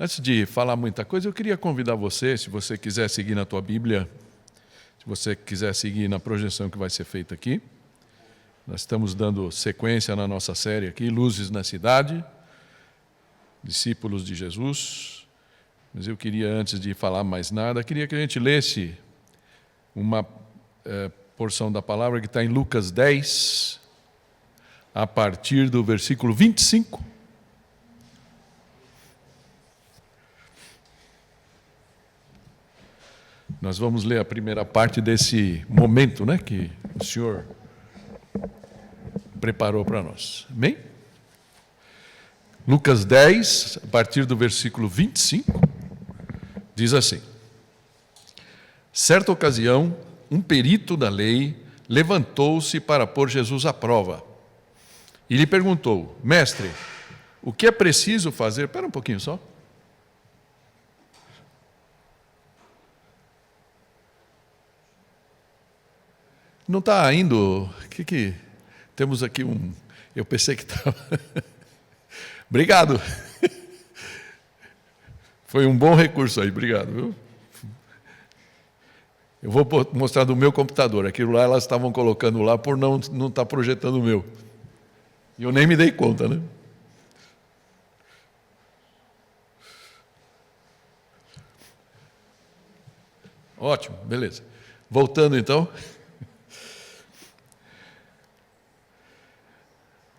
Antes de falar muita coisa, eu queria convidar você, se você quiser seguir na tua Bíblia, se você quiser seguir na projeção que vai ser feita aqui. Nós estamos dando sequência na nossa série aqui, Luzes na Cidade, Discípulos de Jesus. Mas eu queria, antes de falar mais nada, queria que a gente lesse uma porção da palavra que está em Lucas 10, a partir do versículo 25. Nós vamos ler a primeira parte desse momento, né, que o Senhor preparou para nós. Amém? Lucas 10, a partir do versículo 25, diz assim: Certa ocasião, um perito da lei levantou-se para pôr Jesus à prova e lhe perguntou: Mestre, o que é preciso fazer? Espera um pouquinho só. Não está indo... O que temos aqui um... Eu pensei que estava... Obrigado. Foi um bom recurso aí, obrigado. Viu? Eu vou mostrar do meu computador. Aquilo lá elas estavam colocando lá por não estar projetando o meu. E eu nem me dei conta, né? Ótimo, beleza. Voltando então...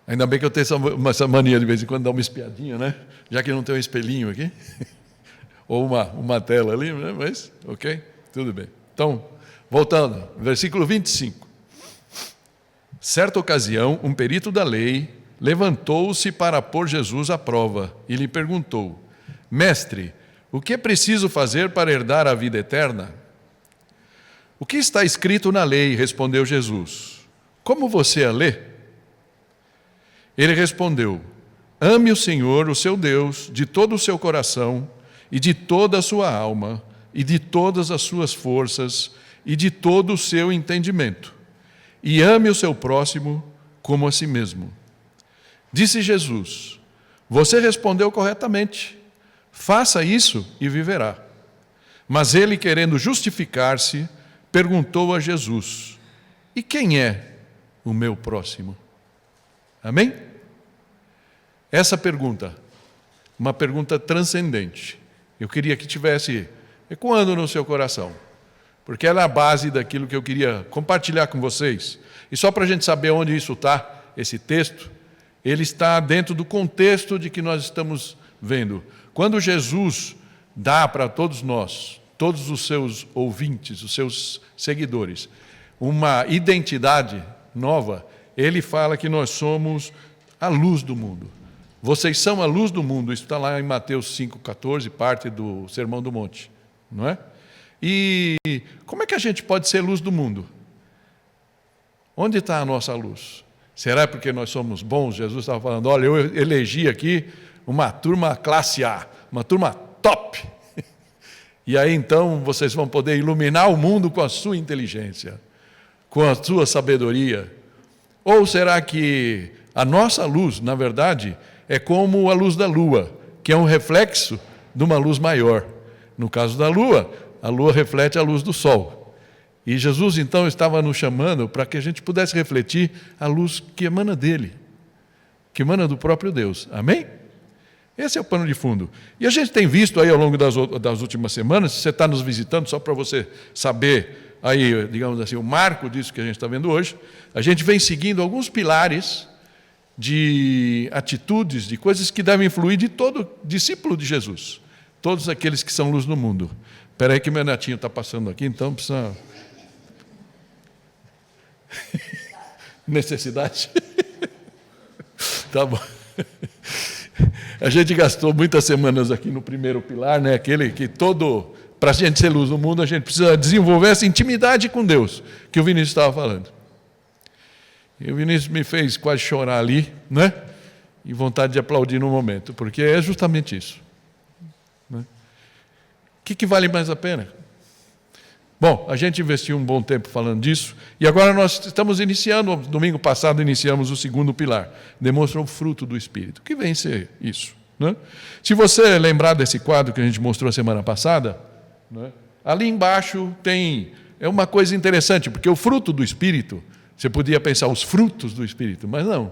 Ainda bem que eu tenho essa mania de vez em quando dar uma espiadinha, né? Já que não tem um espelhinho aqui. Ou uma tela ali, né? Mas, ok, tudo bem. Então, voltando, versículo 25. Certa ocasião, um perito da lei levantou-se para pôr Jesus à prova e lhe perguntou: Mestre, o que é preciso fazer para herdar a vida eterna? O que está escrito na lei? Respondeu Jesus. Como você a lê? Ele respondeu: Ame o Senhor, o seu Deus, de todo o seu coração, e de toda a sua alma, e de todas as suas forças, e de todo o seu entendimento. E ame o seu próximo como a si mesmo. Disse Jesus: Você respondeu corretamente. Faça isso e viverá. Mas ele, querendo justificar-se, perguntou a Jesus: E quem é o meu próximo? Amém? Essa pergunta, uma pergunta transcendente, eu queria que tivesse ecoando no seu coração, porque ela é a base daquilo que eu queria compartilhar com vocês. E só para a gente saber onde isso está, esse texto, ele está dentro do contexto de que nós estamos vendo. Quando Jesus dá para todos nós, todos os seus ouvintes, os seus seguidores, uma identidade nova, ele fala que nós somos a luz do mundo. Vocês são a luz do mundo, isso está lá em Mateus 5,14, parte do Sermão do Monte, não é? E como é que a gente pode ser luz do mundo? Onde está a nossa luz? Será porque nós somos bons? Jesus estava falando: olha, eu elegi aqui uma turma classe A, uma turma top. E aí então vocês vão poder iluminar o mundo com a sua inteligência, com a sua sabedoria. Ou será que a nossa luz, na verdade, é como a luz da lua, que é um reflexo de uma luz maior. No caso da lua, a lua reflete a luz do sol. E Jesus, então, estava nos chamando para que a gente pudesse refletir a luz que emana dele, que emana do próprio Deus. Amém? Esse é o pano de fundo. E a gente tem visto aí ao longo das últimas semanas, se você está nos visitando, só para você saber, aí, digamos assim, o marco disso que a gente está vendo hoje, a gente vem seguindo alguns pilares de atitudes, de coisas que devem fluir de todo discípulo de Jesus. Todos aqueles que são luz no mundo. Espera aí que meu netinho está passando aqui, então precisa... Necessidade? Tá bom. A gente gastou muitas semanas aqui no primeiro pilar, né? Aquele que todo... Para a gente ser luz no mundo, a gente precisa desenvolver essa intimidade com Deus, que o Vinícius estava falando. E o Vinícius me fez quase chorar ali, né? E vontade de aplaudir no momento, porque é justamente isso. Né? O que vale mais a pena? Bom, a gente investiu um bom tempo falando disso, e agora nós estamos iniciando, domingo passado iniciamos o segundo pilar, demonstra o fruto do Espírito. O que vem ser isso? né? Se você lembrar desse quadro que a gente mostrou semana passada, né, ali embaixo é uma coisa interessante, porque o fruto do Espírito, você podia pensar os frutos do Espírito, mas não.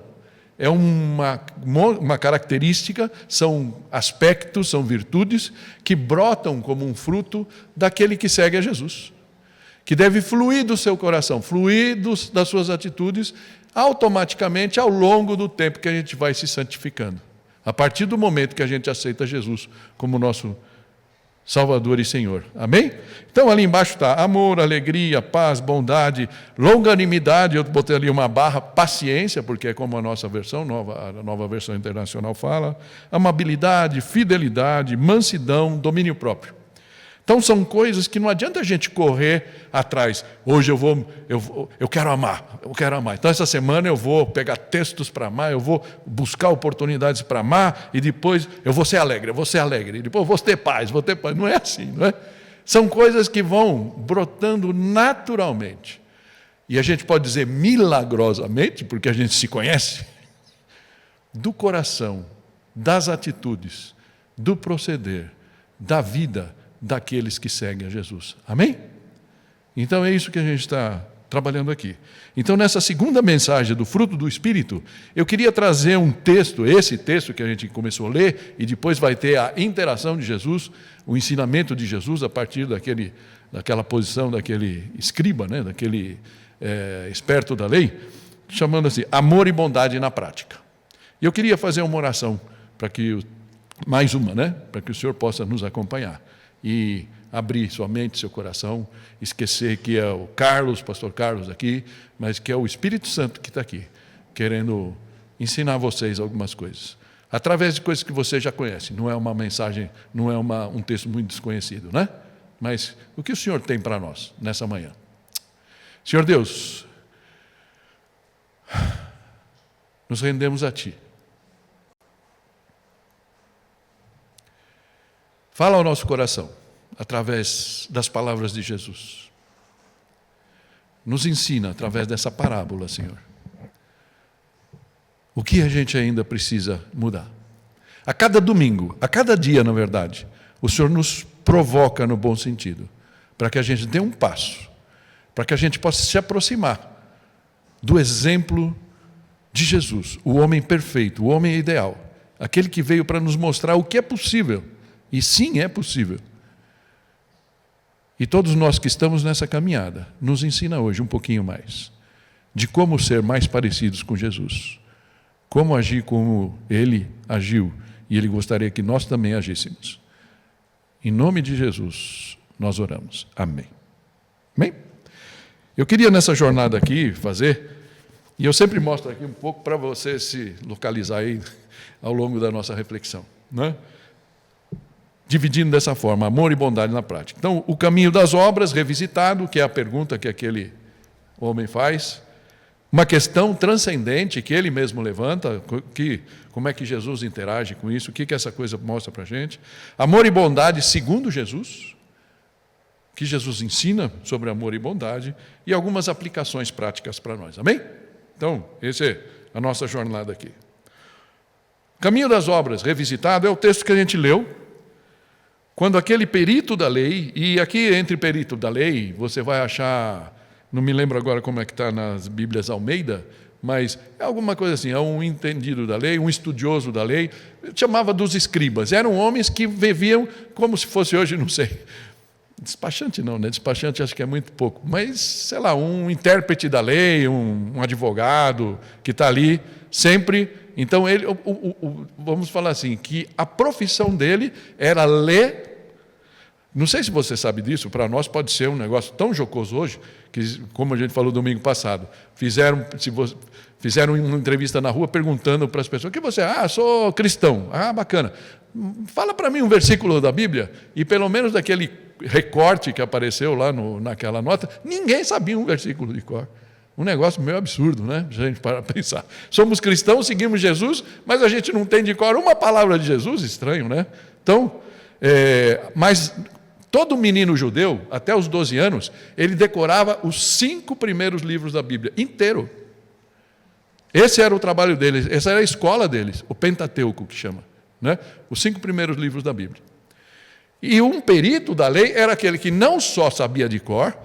É uma característica, são aspectos, são virtudes que brotam como um fruto daquele que segue a Jesus, que deve fluir do seu coração, fluir das suas atitudes, automaticamente ao longo do tempo que a gente vai se santificando. A partir do momento que a gente aceita Jesus como nosso Salvador e Senhor. Amém? Então ali embaixo está amor, alegria, paz, bondade, longanimidade, eu botei ali uma barra, paciência, porque é como a nossa versão, a nova versão internacional fala, amabilidade, fidelidade, mansidão, domínio próprio. Então são coisas que não adianta a gente correr atrás. Hoje eu quero amar, Então essa semana eu vou pegar textos para amar, eu vou buscar oportunidades para amar, e depois eu vou ser alegre, e depois eu vou ter paz. Não é assim, não é? São coisas que vão brotando naturalmente. E a gente pode dizer milagrosamente, porque a gente se conhece, do coração, das atitudes, do proceder, da vida, daqueles que seguem a Jesus. Amém? Então é isso que a gente está trabalhando aqui. Então nessa segunda mensagem do fruto do Espírito, eu queria trazer um texto, esse texto que a gente começou a ler, e depois vai ter a interação de Jesus, o ensinamento de Jesus a partir daquela posição daquele escriba, né? Daquele esperto da lei, chamando assim, amor e bondade na prática. E eu queria fazer uma oração, mais uma, né? Para que o Senhor possa nos acompanhar. E abrir sua mente, seu coração, esquecer que é o pastor Carlos aqui, mas que é o Espírito Santo que está aqui, querendo ensinar vocês algumas coisas, através de coisas que você já conhece. Não é uma mensagem, não é um texto muito desconhecido, né? Mas o que o Senhor tem para nós nessa manhã? Senhor Deus, nos rendemos a Ti. Fala ao nosso coração, através das palavras de Jesus. Nos ensina, através dessa parábola, Senhor, o que a gente ainda precisa mudar. A cada domingo, a cada dia, na verdade, o Senhor nos provoca no bom sentido, para que a gente dê um passo, para que a gente possa se aproximar do exemplo de Jesus, o homem perfeito, o homem ideal, aquele que veio para nos mostrar o que é possível. E sim, é possível. E todos nós que estamos nessa caminhada, nos ensina hoje um pouquinho mais de como ser mais parecidos com Jesus, como agir como Ele agiu, e Ele gostaria que nós também agíssemos. Em nome de Jesus, nós oramos. Amém. Amém? Eu queria nessa jornada aqui e eu sempre mostro aqui um pouco para você se localizar aí ao longo da nossa reflexão, né? Dividindo dessa forma, amor e bondade na prática. Então, o caminho das obras, revisitado, que é a pergunta que aquele homem faz, uma questão transcendente que ele mesmo levanta, como é que Jesus interage com isso, o que essa coisa mostra para a gente. Amor e bondade segundo Jesus, que Jesus ensina sobre amor e bondade, e algumas aplicações práticas para nós. Amém? Então, essa é a nossa jornada aqui. Caminho das obras, revisitado, é o texto que a gente leu, quando aquele perito da lei, e aqui entre perito da lei, você vai achar, não me lembro agora como é que está nas Bíblias Almeida, mas é alguma coisa assim, é um entendido da lei, um estudioso da lei, chamava dos escribas, eram homens que viviam como se fosse hoje, não sei, despachante não, né? Despachante acho que é muito pouco, mas, sei lá, um intérprete da lei, um advogado que está ali sempre. Então, ele, vamos falar assim, que a profissão dele era ler. Não sei se você sabe disso, para nós pode ser um negócio tão jocoso hoje, que, como a gente falou domingo passado, fizeram uma entrevista na rua perguntando para as pessoas, o que você é? Sou cristão. Bacana. Fala para mim um versículo da Bíblia, e pelo menos daquele recorte que apareceu lá naquela nota, ninguém sabia um versículo de cor. Um negócio meio absurdo, né? Se a gente parar para pensar. Somos cristãos, seguimos Jesus, mas a gente não tem de cor uma palavra de Jesus, estranho, né? Então, mas todo menino judeu, até os 12 anos, ele decorava os 5 primeiros livros da Bíblia, inteiro. Esse era o trabalho deles, essa era a escola deles, o Pentateuco que chama, né? Os 5 primeiros livros da Bíblia. E um perito da lei era aquele que não só sabia de cor,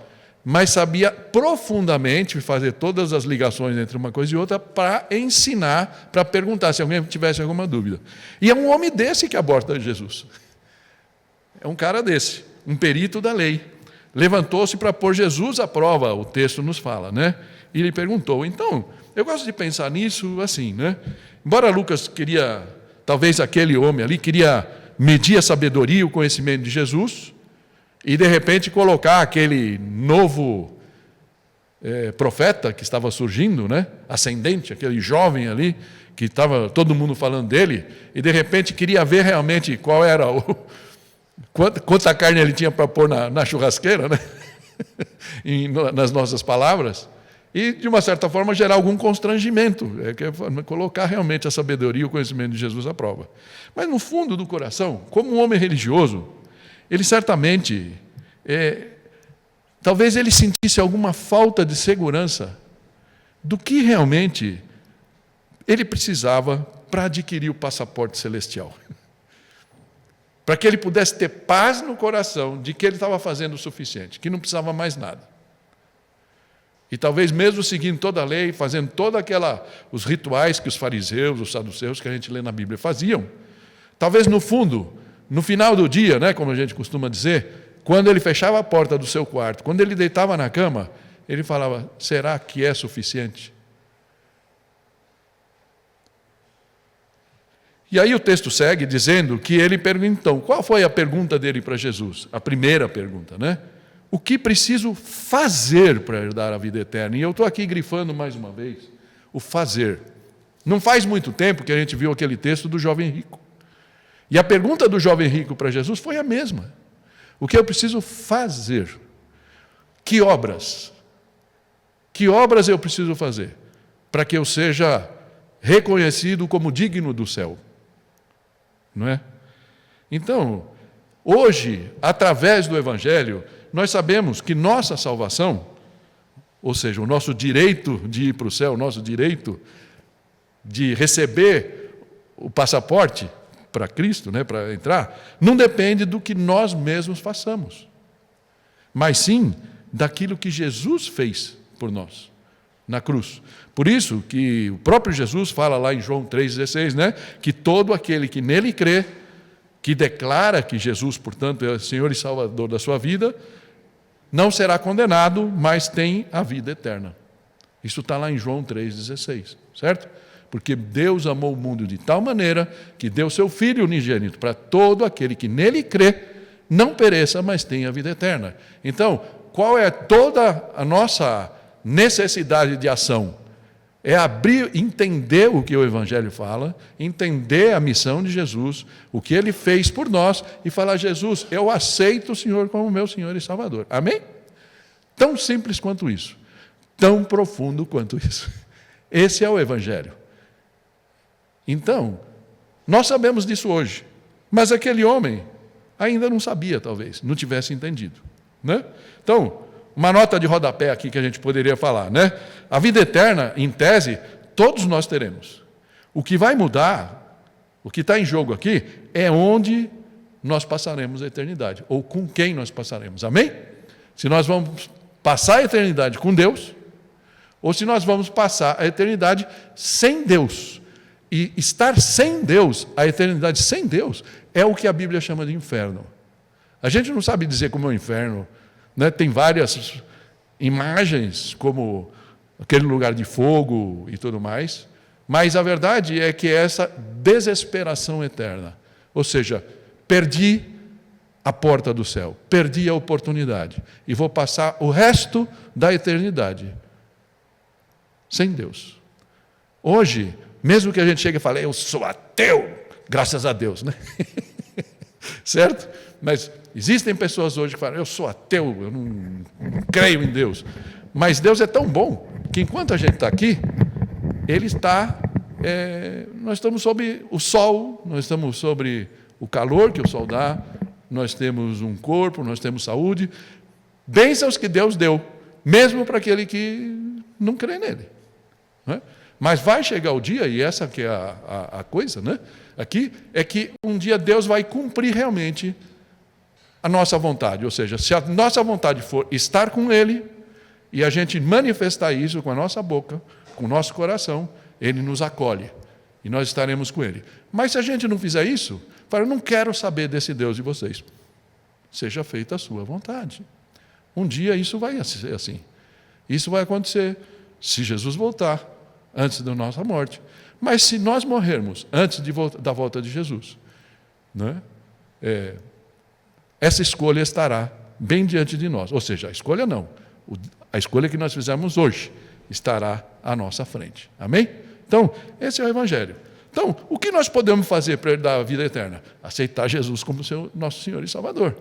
mas sabia profundamente fazer todas as ligações entre uma coisa e outra para ensinar, para perguntar se alguém tivesse alguma dúvida. E é um homem desse que aborda Jesus. É um cara desse, um perito da lei. Levantou-se para pôr Jesus à prova, o texto nos fala, né? E ele perguntou. Então, eu gosto de pensar nisso assim, né? Embora Lucas queria, talvez aquele homem ali, queria medir a sabedoria e o conhecimento de Jesus, e de repente colocar aquele novo profeta que estava surgindo, né? Ascendente, aquele jovem ali, que estava todo mundo falando dele, e de repente queria ver realmente qual era quanta carne ele tinha para pôr na churrasqueira, né? Nas nossas palavras, e de uma certa forma gerar algum constrangimento, colocar realmente a sabedoria e o conhecimento de Jesus à prova. Mas no fundo do coração, como um homem religioso, ele certamente, talvez ele sentisse alguma falta de segurança do que realmente ele precisava para adquirir o passaporte celestial. Para que ele pudesse ter paz no coração de que ele estava fazendo o suficiente, que não precisava mais nada. E talvez mesmo seguindo toda a lei, fazendo os rituais que os fariseus, os saduceus, que a gente lê na Bíblia, faziam, talvez no fundo, no final do dia, né, como a gente costuma dizer, quando ele fechava a porta do seu quarto, quando ele deitava na cama, ele falava, será que é suficiente? E aí o texto segue dizendo que ele perguntou, qual foi a pergunta dele para Jesus? A primeira pergunta, né? O que preciso fazer para herdar a vida eterna? E eu estou aqui grifando mais uma vez, o fazer. Não faz muito tempo que a gente viu aquele texto do jovem rico. E a pergunta do jovem rico para Jesus foi a mesma. O que eu preciso fazer? Que obras? Que obras eu preciso fazer para que eu seja reconhecido como digno do céu? Não é? Então, hoje, através do Evangelho, nós sabemos que nossa salvação, ou seja, o nosso direito de ir para o céu, o nosso direito de receber o passaporte para Cristo, né, para entrar, não depende do que nós mesmos façamos, mas sim daquilo que Jesus fez por nós na cruz. Por isso que o próprio Jesus fala lá em João 3,16, né, que todo aquele que nele crê, que declara que Jesus, portanto, é o Senhor e Salvador da sua vida, não será condenado, mas tem a vida eterna. Isso está lá em João 3,16, certo? Porque Deus amou o mundo de tal maneira que deu seu Filho unigênito para todo aquele que nele crê, não pereça, mas tenha a vida eterna. Então, qual é toda a nossa necessidade de ação? É abrir, entender o que o Evangelho fala, entender a missão de Jesus, o que Ele fez por nós, e falar, Jesus, eu aceito o Senhor como meu Senhor e Salvador. Amém? Tão simples quanto isso. Tão profundo quanto isso. Esse é o Evangelho. Então, nós sabemos disso hoje, mas aquele homem ainda não sabia, talvez, não tivesse entendido, né? Então, uma nota de rodapé aqui que a gente poderia falar, né? A vida eterna, em tese, todos nós teremos. O que vai mudar, o que está em jogo aqui, é onde nós passaremos a eternidade, ou com quem nós passaremos, amém? Se nós vamos passar a eternidade com Deus, ou se nós vamos passar a eternidade sem Deus. E estar sem Deus, a eternidade sem Deus, é o que a Bíblia chama de inferno. A gente não sabe dizer como é o inferno, né? Tem várias imagens, como aquele lugar de fogo e tudo mais, mas a verdade é que é essa desesperação eterna. Ou seja, perdi a porta do céu, perdi a oportunidade, e vou passar o resto da eternidade sem Deus. Hoje, mesmo que a gente chegue e fale, eu sou ateu, graças a Deus, né? Certo? Mas existem pessoas hoje que falam, eu sou ateu, eu não creio em Deus. Mas Deus é tão bom que enquanto a gente está aqui, Ele está, nós estamos sob o sol, nós estamos sobre o calor que o sol dá, nós temos um corpo, nós temos saúde, bênçãos que Deus deu, mesmo para aquele que não crê nele. Não é? Mas vai chegar o dia, e essa que é a coisa, né? Aqui, é que um dia Deus vai cumprir realmente a nossa vontade. Ou seja, se a nossa vontade for estar com Ele, e a gente manifestar isso com a nossa boca, com o nosso coração, Ele nos acolhe, e nós estaremos com Ele. Mas se a gente não fizer isso, fala, eu não quero saber desse Deus de vocês. Seja feita a sua vontade. Um dia isso vai ser assim. Isso vai acontecer se Jesus voltar antes da nossa morte. Mas se nós morrermos antes da volta de Jesus, né, essa escolha estará bem diante de nós. Ou seja, a escolha não. A escolha que nós fizemos hoje estará à nossa frente. Amém? Então, esse é o Evangelho. Então, o que nós podemos fazer para herdar a vida eterna? Aceitar Jesus como nosso Senhor e Salvador.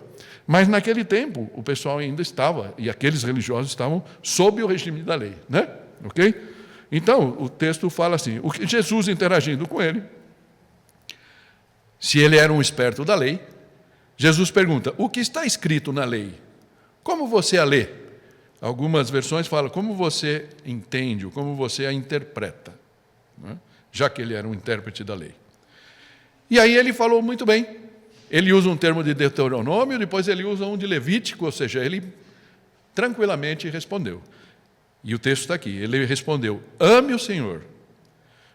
Mas naquele tempo, o pessoal ainda estava, e aqueles religiosos estavam sob o regime da lei, né? Ok? Então, o texto fala assim, o que Jesus interagindo com ele, se ele era um esperto da lei, Jesus pergunta, o que está escrito na lei? Como você a lê? Algumas versões falam, como você entende, ou como você a interpreta, né? Já que ele era um intérprete da lei. E aí ele falou muito bem. Ele usa um termo de Deuteronômio, depois ele usa um de Levítico, ou seja, ele tranquilamente respondeu. E o texto está aqui. Ele respondeu, ame o Senhor,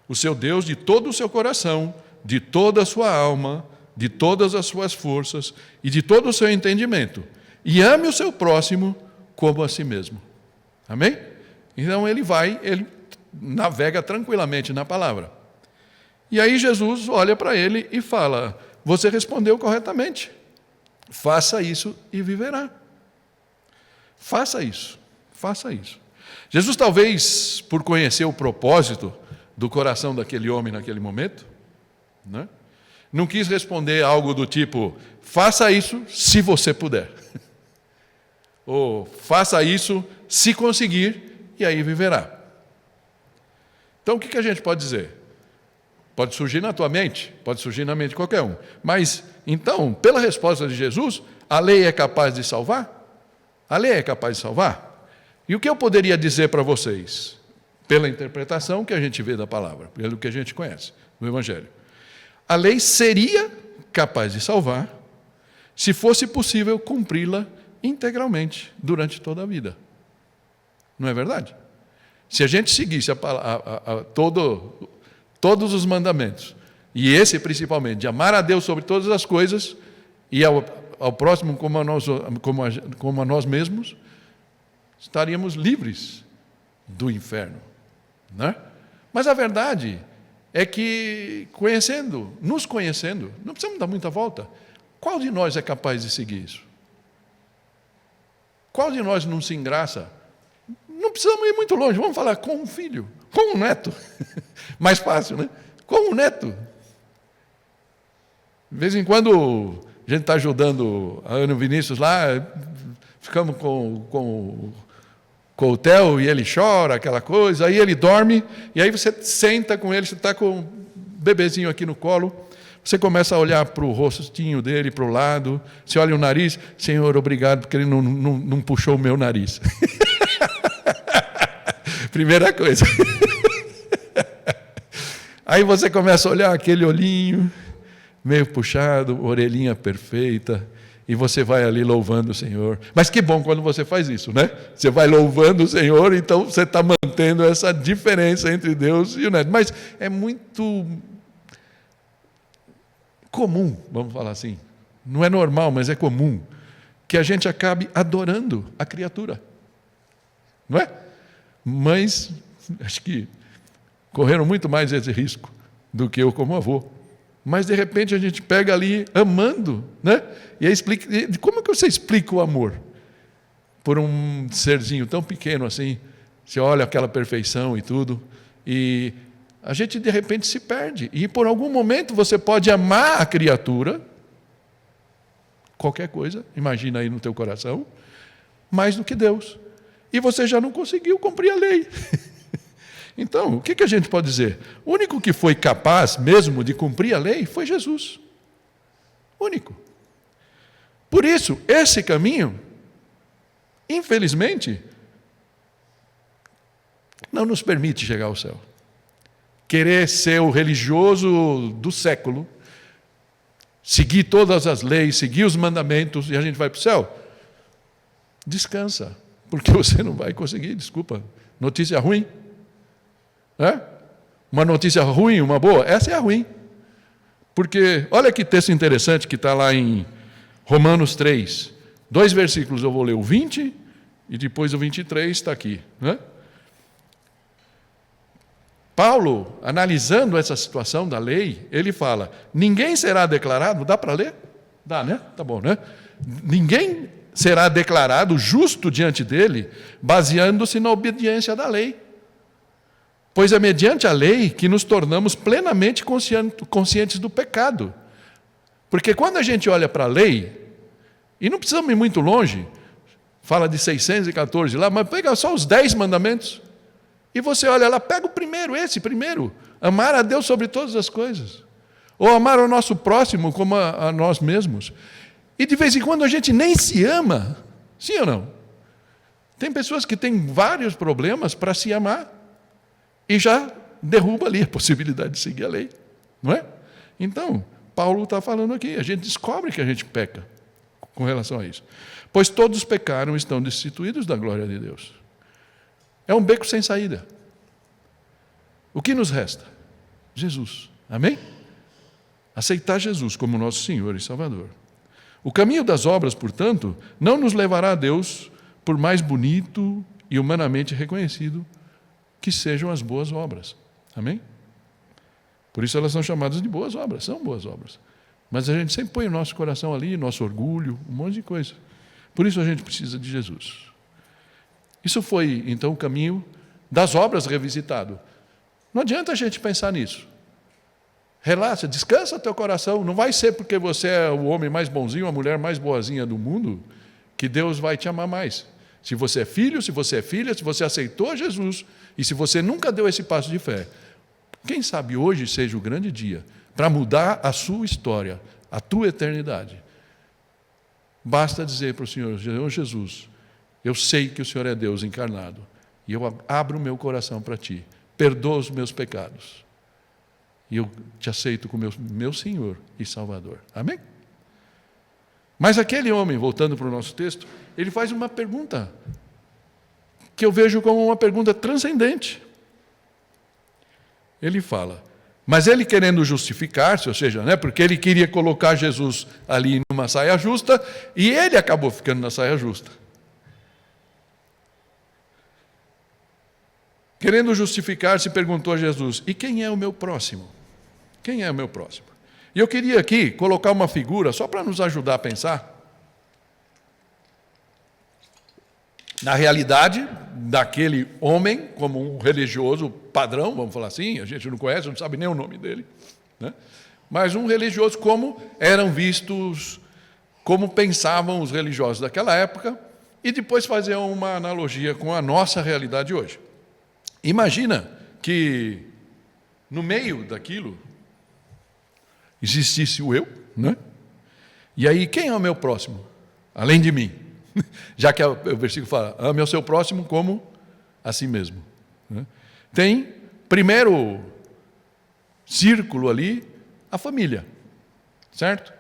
o seu Deus, de todo o seu coração, de toda a sua alma, de todas as suas forças e de todo o seu entendimento. E ame o seu próximo como a si mesmo. Amém? Então ele navega tranquilamente na palavra. E aí Jesus olha para ele e fala, você respondeu corretamente. Faça isso e viverá. Faça isso. Faça isso. Jesus talvez, por conhecer o propósito do coração daquele homem naquele momento, né, não quis responder algo do tipo, faça isso se você puder. Ou faça isso se conseguir e aí viverá. Então, o que a gente pode dizer? Pode surgir na tua mente, pode surgir na mente de qualquer um. Mas, então, pela resposta de Jesus, a lei é capaz de salvar? A lei é capaz de salvar? E o que eu poderia dizer para vocês? Pela interpretação que a gente vê da palavra, pelo que a gente conhece do Evangelho. A lei seria capaz de salvar se fosse possível cumpri-la integralmente durante toda a vida. Não é verdade? Se a gente seguisse todos os mandamentos, e esse principalmente, de amar a Deus sobre todas as coisas, e ao próximo como a nós mesmos, estaríamos livres do inferno. Né? Mas a verdade é que, nos conhecendo, não precisamos dar muita volta. Qual de nós é capaz de seguir isso? Qual de nós não se engraça? Não precisamos ir muito longe, vamos falar com um filho, com um neto. Mais fácil, né? Com um neto. De vez em quando a gente está ajudando a Ana e o Vinícius lá, ficamos com o Theo e ele chora, aquela coisa, aí ele dorme, e aí você senta com ele, você está com o bebezinho aqui no colo, você começa a olhar para o rostinho dele, para o lado, você olha o nariz, Senhor, obrigado, porque ele não puxou o meu nariz. Primeira coisa. Aí você começa a olhar aquele olhinho, meio puxado, orelhinha perfeita, e você vai ali louvando o Senhor. Mas que bom quando você faz isso, né? Você vai louvando o Senhor, então você está mantendo essa diferença entre Deus e o neto. Mas é muito comum, vamos falar assim. Não é normal, mas é comum que a gente acabe adorando a criatura. Não é? Mães, acho que correram muito mais esse risco do que eu como avô. Mas, de repente, a gente pega ali amando, né? E aí explica, como é que você explica o amor? Por um serzinho tão pequeno assim, você olha aquela perfeição e tudo, e a gente, de repente, se perde. E, por algum momento, você pode amar a criatura, qualquer coisa, imagina aí no teu coração, mais do que Deus. E você já não conseguiu cumprir a lei. Então, o que a gente pode dizer? O único que foi capaz mesmo de cumprir a lei foi Jesus. Único. Por isso, esse caminho, infelizmente, não nos permite chegar ao céu. querer ser o religioso do século, seguir todas as leis, seguir os mandamentos e a gente vai para o céu, descansa, porque você não vai conseguir, desculpa. Notícia ruim. Uma notícia ruim, uma boa? Essa é a ruim. Porque, olha que texto interessante que está lá em Romanos 3. 2 versículos eu vou ler, o 20 e depois o 23 está aqui. Paulo, analisando essa situação da lei, ele fala, ninguém será declarado, dá para ler? Dá, né? Tá bom, né? Ninguém será declarado justo diante dele, baseando-se na obediência da lei. Pois é mediante a lei que nos tornamos plenamente conscientes do pecado. Porque quando a gente olha para a lei, e não precisamos ir muito longe, fala de 614 lá, mas pega só os 10 mandamentos, e você olha lá, pega o primeiro, esse primeiro, amar a Deus sobre todas as coisas, ou amar o nosso próximo como a nós mesmos. E de vez em quando a gente nem se ama, sim ou não? Tem pessoas que têm vários problemas para se amar, e já derruba ali a possibilidade de seguir a lei, não é? Então, Paulo está falando aqui, a gente descobre que a gente peca com relação a isso. Pois todos pecaram e estão destituídos da glória de Deus. É um beco sem saída. O que nos resta? Jesus. Amém? Aceitar Jesus como nosso Senhor e Salvador. O caminho das obras, portanto, não nos levará a Deus, por mais bonito e humanamente reconhecido que sejam as boas obras. Amém? Por isso elas são chamadas de boas obras, são boas obras. Mas a gente sempre põe o nosso coração ali, nosso orgulho, um monte de coisa. Por isso a gente precisa de Jesus. Isso foi, então, o caminho das obras revisitado. Não adianta a gente pensar nisso. Relaxa, descansa teu coração. Não vai ser porque você é o homem mais bonzinho, a mulher mais boazinha do mundo, que Deus vai te amar mais. Se você é filho, se você é filha, se você aceitou Jesus, e se você nunca deu esse passo de fé, quem sabe hoje seja o grande dia para mudar a sua história, a tua eternidade. Basta dizer para o Senhor, Jesus, eu sei que o Senhor é Deus encarnado, e eu abro o meu coração para Ti, perdoa os meus pecados, e eu te aceito como meu Senhor e Salvador. Amém? Mas aquele homem, voltando para o nosso texto, ele faz uma pergunta, que eu vejo como uma pergunta transcendente. Ele fala, mas ele querendo justificar-se, ou seja, porque ele queria colocar Jesus ali numa saia justa, e ele acabou ficando na saia justa. Querendo justificar-se, perguntou a Jesus, e quem é o meu próximo? Quem é o meu próximo? E eu queria aqui colocar uma figura, só para nos ajudar a pensar, na realidade daquele homem, como um religioso padrão, vamos falar assim, a gente não conhece, não sabe nem o nome dele, mas um religioso como eram vistos, como pensavam os religiosos daquela época, e depois fazer uma analogia com a nossa realidade hoje. Imagina que no meio daquilo existisse o eu, E aí quem é o meu próximo? Além de mim. Já que o versículo fala, ame o seu próximo como a si mesmo. Tem, primeiro círculo ali, a família, certo?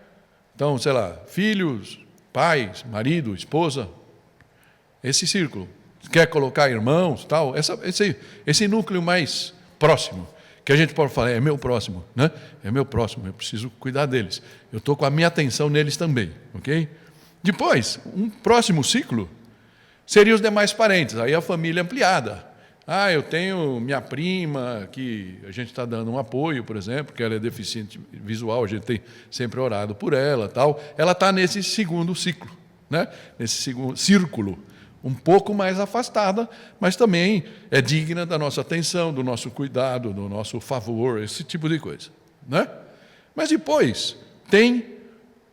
Então, sei lá, filhos, pais, marido, esposa, esse círculo. Quer colocar irmãos, tal, esse núcleo mais próximo, que a gente pode falar, é meu próximo, É meu próximo, eu preciso cuidar deles. Eu estou com a minha atenção neles também, ok? Depois, um próximo ciclo seria os demais parentes, aí a família ampliada. Eu tenho minha prima, que a gente está dando um apoio, por exemplo, que ela é deficiente visual, a gente tem sempre orado por ela, tal. Ela está nesse segundo ciclo, Nesse segundo círculo, um pouco mais afastada, mas também é digna da nossa atenção, do nosso cuidado, do nosso favor, esse tipo de coisa, Mas depois tem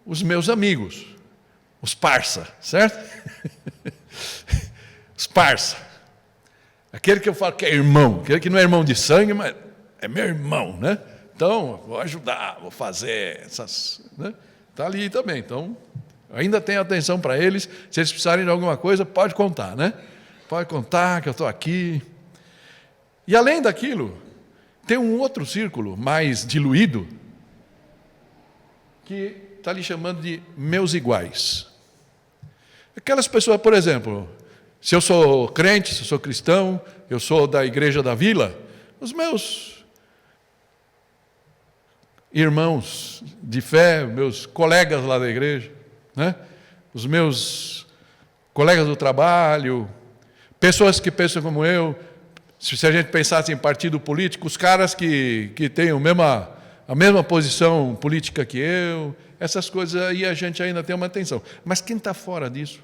os meus amigos, os parça, certo? Os parça. Aquele que eu falo que é irmão, aquele que não é irmão de sangue, mas é meu irmão, Então, vou ajudar, vou fazer essas... Está ali também, então, ainda tenho atenção para eles, se eles precisarem de alguma coisa, pode contar, Pode contar que eu estou aqui. E além daquilo, Tem um outro círculo, mais diluído, que está lhe chamando de meus iguais. Aquelas pessoas, por exemplo, se eu sou crente, se eu sou cristão, eu sou da igreja da vila, os meus irmãos de fé, meus colegas lá da igreja, né? Os meus colegas do trabalho, pessoas que pensam como eu, se a gente pensasse em partido político, os caras que têm a mesma posição política que eu, essas coisas aí a gente ainda tem uma atenção. Mas quem está fora disso?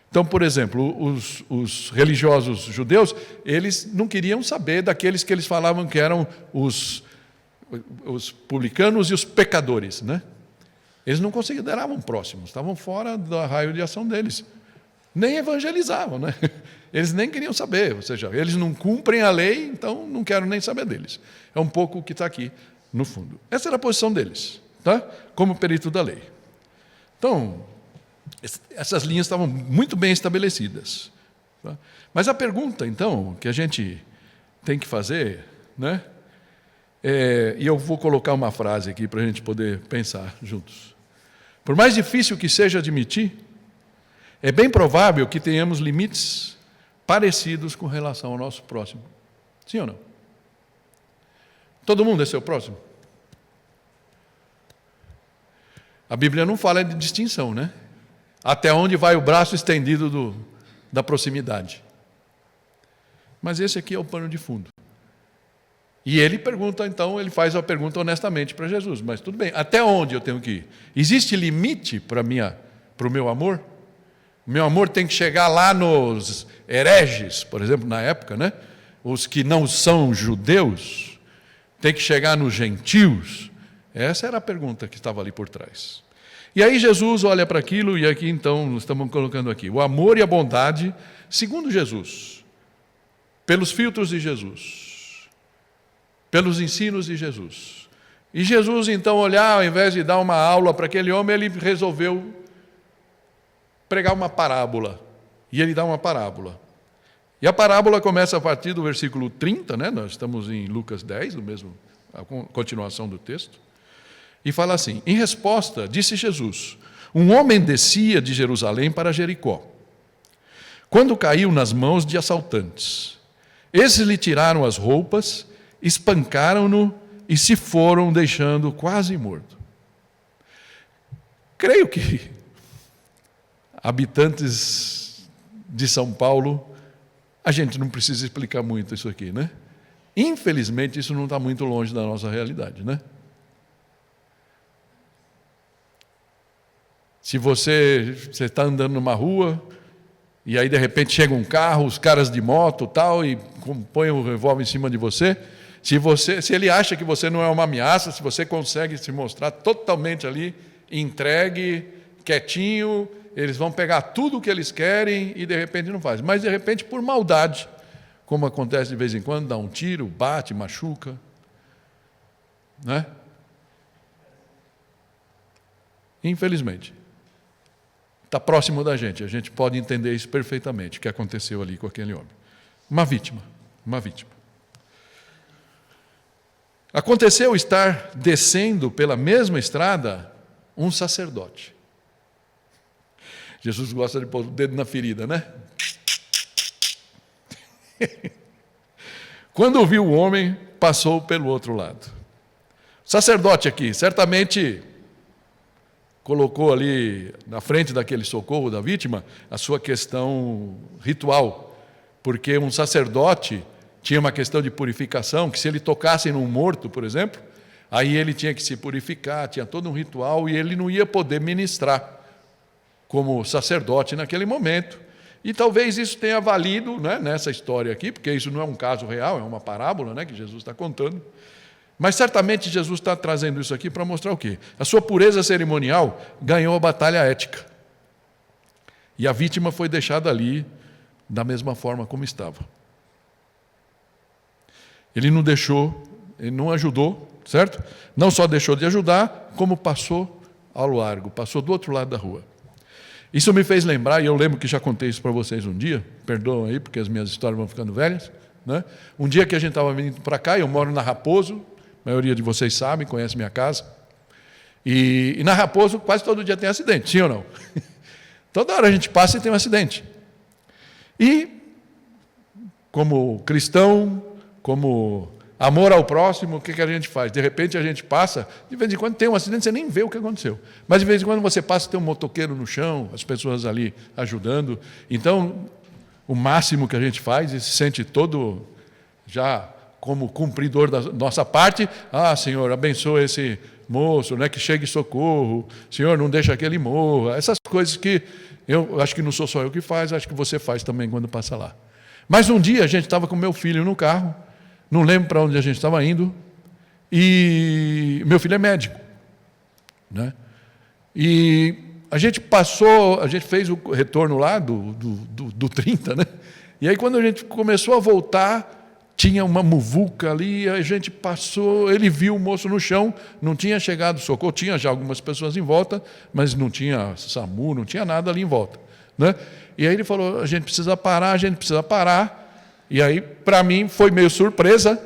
Então, por exemplo, os religiosos judeus, eles não queriam saber daqueles que eles falavam que eram os publicanos e os pecadores, né? Eles não consideravam próximos, estavam fora do raio de ação deles. Nem evangelizavam, né? Eles nem queriam saber, ou seja, eles não cumprem a lei, então não quero nem saber deles. É um pouco o que está aqui no fundo. Essa era a posição deles, tá? Como perito da lei. Então, essas linhas estavam muito bem estabelecidas. Tá? Mas a pergunta, então, que a gente tem que fazer, né? E eu vou colocar uma frase aqui para a gente poder pensar juntos. Por mais difícil que seja admitir, é bem provável que tenhamos limites parecidos com relação ao nosso próximo. Sim ou não? Todo mundo é seu próximo? A Bíblia não fala de distinção, né? Até onde vai o braço estendido da proximidade. Mas esse aqui é o pano de fundo. E ele pergunta, então, ele faz a pergunta honestamente para Jesus. Mas tudo bem, até onde eu tenho que ir? Existe limite para o meu amor? O meu amor tem que chegar lá nos hereges, por exemplo, na época, né? Os que não são judeus, tem que chegar nos gentios. Essa era a pergunta que estava ali por trás. E aí Jesus olha para aquilo, e aqui então estamos colocando aqui, o amor e a bondade, segundo Jesus, pelos filtros de Jesus, pelos ensinos de Jesus. E Jesus então olhar, ao invés de dar uma aula para aquele homem, ele resolveu pregar uma parábola. E ele dá uma parábola. E a parábola começa a partir do versículo 30, né? Nós estamos em Lucas 10, a continuação do texto. E fala assim: em resposta, disse Jesus, um homem descia de Jerusalém para Jericó, quando caiu nas mãos de assaltantes. Esses lhe tiraram as roupas, espancaram-no e se foram, deixando quase morto. Creio que habitantes de São Paulo, a gente não precisa explicar muito isso aqui, né? Infelizmente, isso não está muito longe da nossa realidade, né? Se você está andando numa rua, e aí de repente chega um carro, os caras de moto tal, e põem o revólver em cima de você, se ele acha que você não é uma ameaça, se você consegue se mostrar totalmente ali, entregue, quietinho, eles vão pegar tudo o que eles querem e de repente não fazem. Mas de repente, por maldade, como acontece de vez em quando, dá um tiro, bate, machuca, né? Infelizmente. Está próximo da gente, a gente pode entender isso perfeitamente, o que aconteceu ali com aquele homem. Uma vítima. Aconteceu estar descendo pela mesma estrada um sacerdote. Jesus gosta de pôr o dedo na ferida, né? Quando viu o homem, passou pelo outro lado. O sacerdote aqui, certamente colocou ali na frente daquele socorro da vítima a sua questão ritual, porque um sacerdote tinha uma questão de purificação, que se ele tocasse num morto, por exemplo, aí ele tinha que se purificar, tinha todo um ritual e ele não ia poder ministrar como sacerdote naquele momento. E talvez isso tenha valido, né, nessa história aqui, porque isso não é um caso real, é uma parábola, né, que Jesus está contando. Mas certamente Jesus está trazendo isso aqui para mostrar o quê? A sua pureza cerimonial ganhou a batalha ética. E a vítima foi deixada ali da mesma forma como estava. Ele não deixou, ele não ajudou, certo? Não só deixou de ajudar, como passou ao largo, passou do outro lado da rua. Isso me fez lembrar, e eu lembro que já contei isso para vocês um dia, perdoam aí, porque as minhas histórias vão ficando velhas, né? Um dia que a gente estava vindo para cá, eu moro na Raposo, a maioria de vocês sabem, conhece minha casa, e na Raposo quase todo dia tem acidente, sim ou não? Toda hora a gente passa e tem um acidente. E, como cristão, como amor ao próximo, o que a gente faz? De repente a gente passa, de vez em quando tem um acidente, você nem vê o que aconteceu. Mas de vez em quando você passa, tem um motoqueiro no chão, as pessoas ali ajudando. Então, o máximo que a gente faz, e se sente todo já como cumpridor da nossa parte, Senhor, abençoa esse moço, né, que chegue socorro, Senhor, não deixa que ele morra. Essas coisas que eu acho que não sou só eu que faz, acho que você faz também quando passa lá. Mas um dia a gente estava com meu filho no carro, não lembro para onde a gente estava indo, e meu filho é médico, né? E a gente fez o retorno lá do 30, né? E aí quando a gente começou a voltar, tinha uma muvuca ali, a gente passou, ele viu o moço no chão, não tinha chegado socorro, tinha já algumas pessoas em volta, mas não tinha SAMU, não tinha nada ali em volta, né? E aí ele falou, a gente precisa parar. E aí, para mim, foi meio surpresa.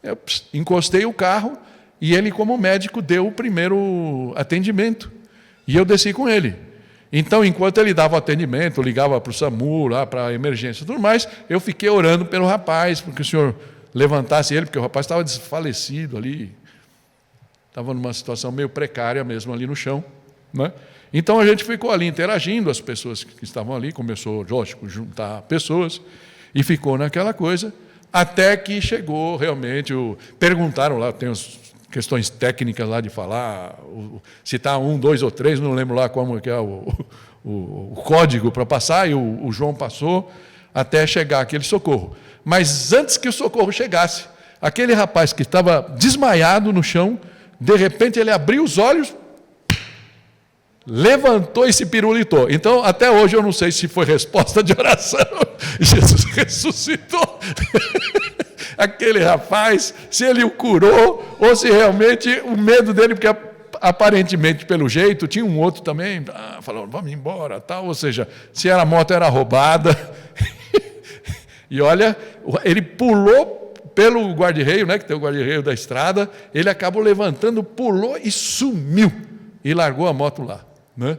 Eu encostei o carro e ele, como médico, deu o primeiro atendimento. E eu desci com ele. Então, enquanto ele dava o atendimento, ligava para o SAMU, lá para a emergência e tudo mais, eu fiquei orando pelo rapaz, porque o senhor levantasse ele, porque o rapaz estava desfalecido ali. Estava numa situação meio precária mesmo ali no chão, né? Então, a gente ficou ali interagindo, as pessoas que estavam ali, começou, lógico, juntar pessoas, e ficou naquela coisa, até que chegou realmente, perguntaram lá, tem as questões técnicas lá de falar, citar 1, 2 ou 3, não lembro lá como que é o código para passar, e o João passou, até chegar aquele socorro. Mas antes que o socorro chegasse, aquele rapaz que estava desmaiado no chão, de repente ele abriu os olhos, levantou e se pirulitou. Então, até hoje eu não sei se foi resposta de oração. Jesus ressuscitou aquele rapaz, se ele o curou, ou se realmente o medo dele, porque aparentemente, pelo jeito, tinha um outro também, falou, vamos embora, tal. Ou seja, se a moto era roubada. E olha, ele pulou pelo guarda-reio, né, que tem o guarda-reio da estrada, ele acabou levantando, pulou e sumiu, e largou a moto lá, né?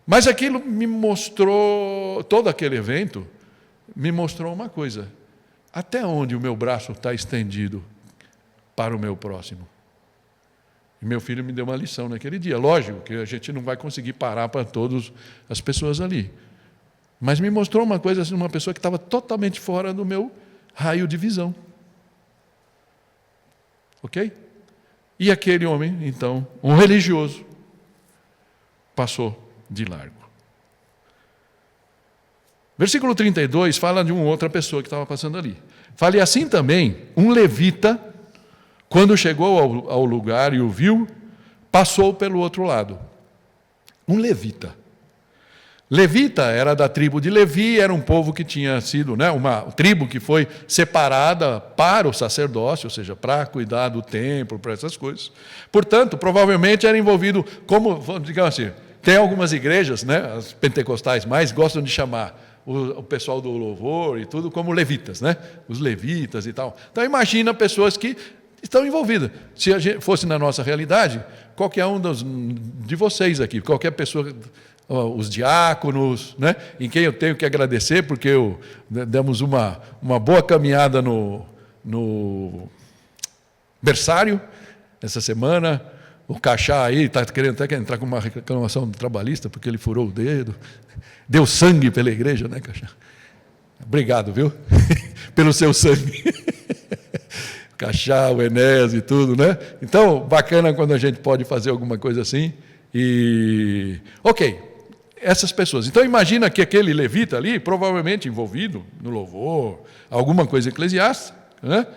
Mas aquilo me mostrou, todo aquele evento, me mostrou uma coisa, até onde o meu braço está estendido para o meu próximo? E meu filho me deu uma lição naquele dia, lógico que a gente não vai conseguir parar para todas as pessoas ali, mas me mostrou uma coisa, assim, uma pessoa que estava totalmente fora do meu raio de visão. Ok? E aquele homem, então, um religioso, passou de largo. Versículo 32 fala de uma outra pessoa que estava passando ali. Fala, e assim também, um levita, quando chegou ao lugar e o viu, passou pelo outro lado. Um levita. Levita era da tribo de Levi, era um povo que tinha sido, né, uma tribo que foi separada para o sacerdócio, ou seja, para cuidar do templo, para essas coisas. Portanto, provavelmente era envolvido, como, digamos assim, tem algumas igrejas, né, as pentecostais mais, gostam de chamar o pessoal do louvor e tudo como levitas, né, os levitas e tal. Então, imagina pessoas que estão envolvidas. Se a gente fosse na nossa realidade, qualquer um de vocês aqui, qualquer pessoa, os diáconos, né, em quem eu tenho que agradecer, porque demos uma boa caminhada no berçário essa semana. O Cachá aí está querendo até entrar com uma reclamação trabalhista, porque ele furou o dedo. Deu sangue pela igreja, né, Cachá? Obrigado, viu? Pelo seu sangue. Cachá, o Enéas e tudo, né? Então, bacana quando a gente pode fazer alguma coisa assim. E, ok, essas pessoas. Então, imagina que aquele levita ali, provavelmente envolvido no louvor, alguma coisa eclesiástica, né?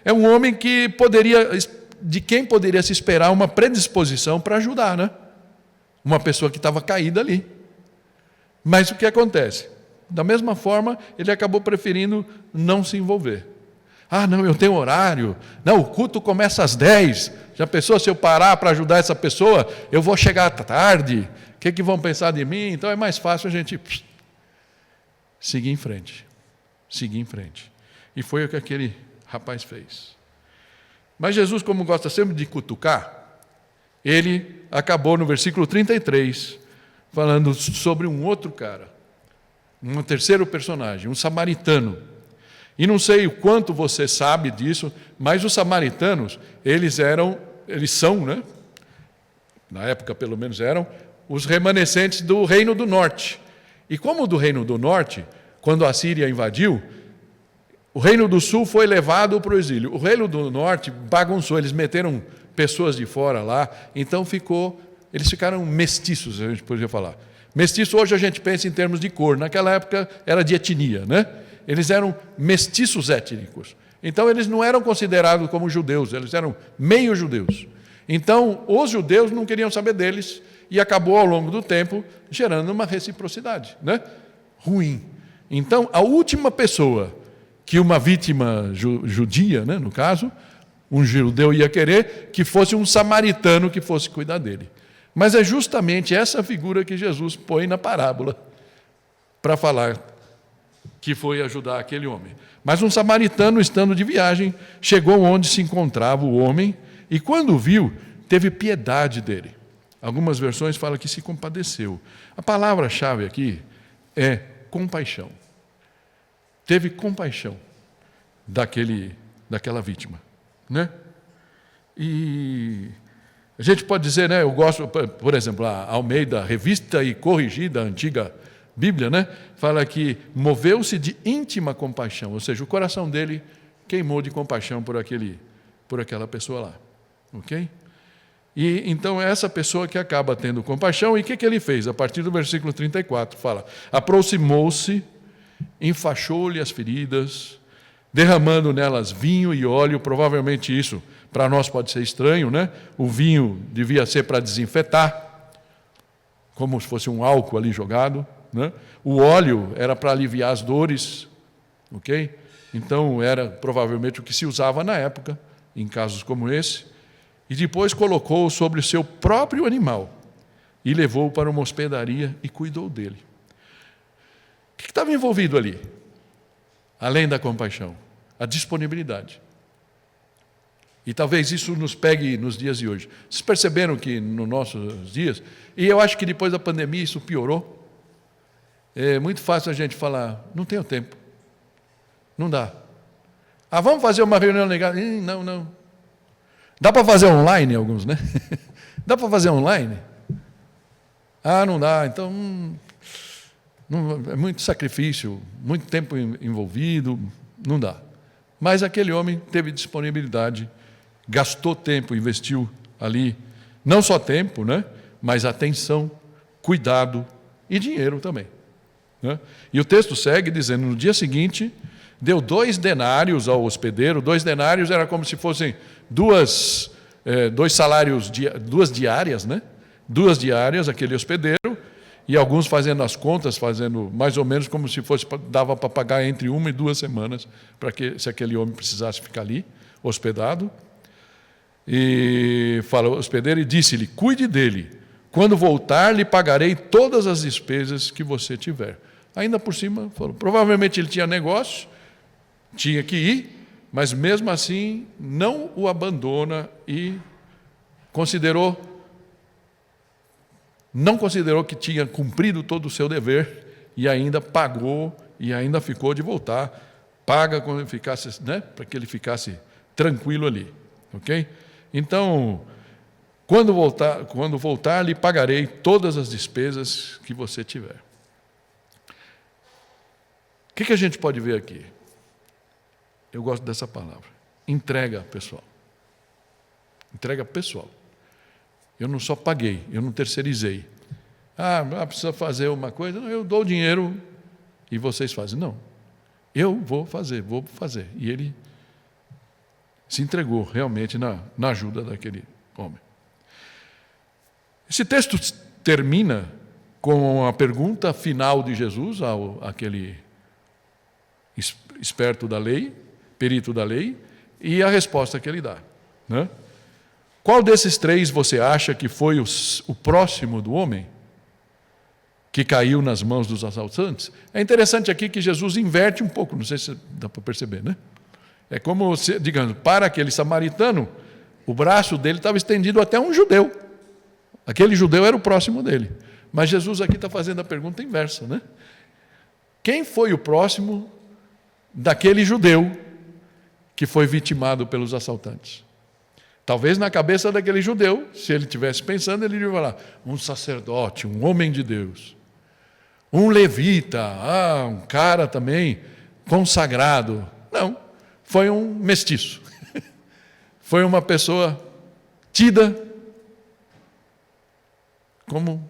É um homem que de quem poderia se esperar uma predisposição para ajudar, né? Uma pessoa que estava caída ali. Mas o que acontece? Da mesma forma, ele acabou preferindo não se envolver. Não, eu tenho horário. Não, o culto começa às 10. Já pensou, se eu parar para ajudar essa pessoa, eu vou chegar tarde. O que vão pensar de mim? Então é mais fácil a gente seguir em frente. seguir em frente. E foi o que aquele rapaz fez. Mas Jesus, como gosta sempre de cutucar, ele acabou no versículo 33, falando sobre um outro cara, um terceiro personagem, um samaritano. E não sei o quanto você sabe disso, mas os samaritanos, eles são, né? Na época pelo menos eram, os remanescentes do Reino do Norte. E como do Reino do Norte, quando a Síria invadiu, o Reino do Sul foi levado para o exílio. O Reino do Norte bagunçou, eles meteram pessoas de fora lá, então eles ficaram mestiços, a gente poderia falar. Mestiço hoje a gente pensa em termos de cor, naquela época era de etnia, né? Eles eram mestiços étnicos. Então eles não eram considerados como judeus, eles eram meio judeus. Então os judeus não queriam saber deles e acabou ao longo do tempo gerando uma reciprocidade, né? Ruim. Então a última pessoa que uma vítima judia, né, no caso, um judeu ia querer que fosse um samaritano que fosse cuidar dele. Mas é justamente essa figura que Jesus põe na parábola para falar que foi ajudar aquele homem. Mas um samaritano, estando de viagem, chegou onde se encontrava o homem e, quando o viu, teve piedade dele. Algumas versões falam que se compadeceu. A palavra-chave aqui é compaixão. Teve compaixão daquela vítima, né? E a gente pode dizer, né? Eu gosto, por exemplo, a Almeida, revista e corrigida, a antiga Bíblia, né? Fala que moveu-se de íntima compaixão, ou seja, o coração dele queimou de compaixão por aquela pessoa lá, ok? E então é essa pessoa que acaba tendo compaixão. E o que ele fez? A partir do versículo 34 fala: aproximou-se, enfaixou-lhe as feridas, derramando nelas vinho e óleo. Provavelmente isso para nós pode ser estranho, né? O vinho devia ser para desinfetar, como se fosse um álcool ali jogado, né? O óleo era para aliviar as dores, ok? Então era provavelmente o que se usava na época, em casos como esse. E depois colocou sobre o seu próprio animal e levou-o para uma hospedaria e cuidou dele. O que estava envolvido ali? Além da compaixão, a disponibilidade. E talvez isso nos pegue nos dias de hoje. Vocês perceberam que nos nossos dias, e eu acho que depois da pandemia isso piorou, é muito fácil a gente falar, não tenho tempo, não dá. Vamos fazer uma reunião legal? Não. Dá para fazer online alguns, né? Dá para fazer online? Não dá, então é muito sacrifício, muito tempo envolvido, não dá. Mas aquele homem teve disponibilidade, gastou tempo, investiu ali, não só tempo, né? Mas atenção, cuidado e dinheiro também, né? E o texto segue dizendo, no dia seguinte, deu 2 denários ao hospedeiro. 2 denários era como se fossem 2 salários, 2 diárias, né? 2 diárias, aquele hospedeiro, e alguns fazendo as contas, fazendo mais ou menos como se fosse, dava para pagar entre 1 e 2 semanas, se aquele homem precisasse ficar ali, hospedado. E fala o hospedeiro e disse-lhe, cuide dele, quando voltar lhe pagarei todas as despesas que você tiver. Ainda por cima, falou, provavelmente ele tinha negócio, tinha que ir, mas mesmo assim não o abandona e não considerou que tinha cumprido todo o seu dever e ainda pagou e ainda ficou de voltar, paga quando ele ficasse, né, para que ele ficasse tranquilo ali, ok? Então, quando voltar, lhe pagarei todas as despesas que você tiver. O que a gente pode ver aqui? Eu gosto dessa palavra. Entrega pessoal. Entrega pessoal. Eu não só paguei, eu não terceirizei. Precisa fazer uma coisa? Não, eu dou o dinheiro e vocês fazem. Não, eu vou fazer. E ele se entregou realmente na ajuda daquele homem. Esse texto termina com a pergunta final de Jesus àquele esperto da lei, perito da lei, e a resposta que ele dá, né? Qual desses 3 você acha que foi o próximo do homem? que caiu nas mãos dos assaltantes. É interessante aqui que Jesus inverte um pouco, não sei se dá para perceber, né? É como, digamos, para aquele samaritano, o braço dele estava estendido até um judeu. Aquele judeu era o próximo dele. Mas Jesus aqui está fazendo a pergunta inversa, né? Quem foi o próximo daquele judeu que foi vitimado pelos assaltantes? Talvez na cabeça daquele judeu, se ele estivesse pensando, ele iria falar, um sacerdote, um homem de Deus, um levita, um cara também consagrado. Não, foi um mestiço. Foi uma pessoa tida como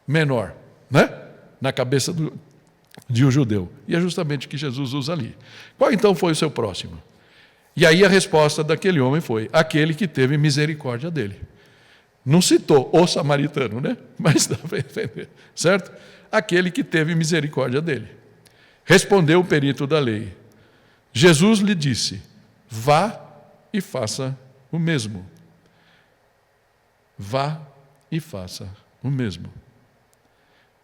menor, né? Na cabeça de um judeu. E é justamente o que Jesus usa ali. Qual então foi o seu próximo? E aí a resposta daquele homem foi, aquele que teve misericórdia dele. Não citou o samaritano, né? Mas dá para entender, certo? Aquele que teve misericórdia dele. Respondeu o perito da lei. Jesus lhe disse, vá e faça o mesmo. Vá e faça o mesmo.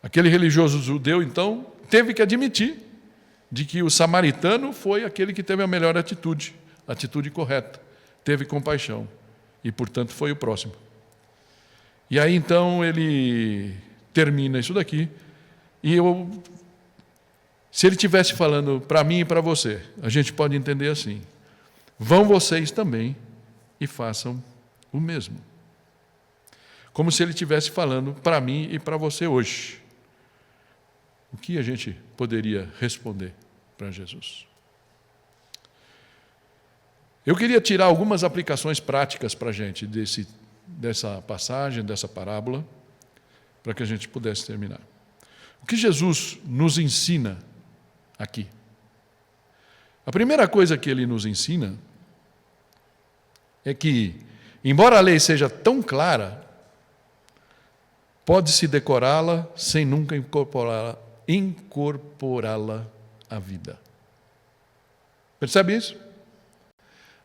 Aquele religioso judeu, então, teve que admitir de que o samaritano foi aquele que teve a melhor atitude, a atitude correta, teve compaixão e, portanto, foi o próximo. E aí, então, ele termina isso daqui e se ele estivesse falando para mim e para você, a gente pode entender assim, vão vocês também e façam o mesmo. Como se ele estivesse falando para mim e para você hoje. O que a gente poderia responder para Jesus? Eu queria tirar algumas aplicações práticas para a gente dessa passagem, dessa parábola, para que a gente pudesse terminar. O que Jesus nos ensina aqui? A primeira coisa que ele nos ensina é que, embora a lei seja tão clara, pode-se decorá-la sem nunca incorporá-la à vida. Percebe isso?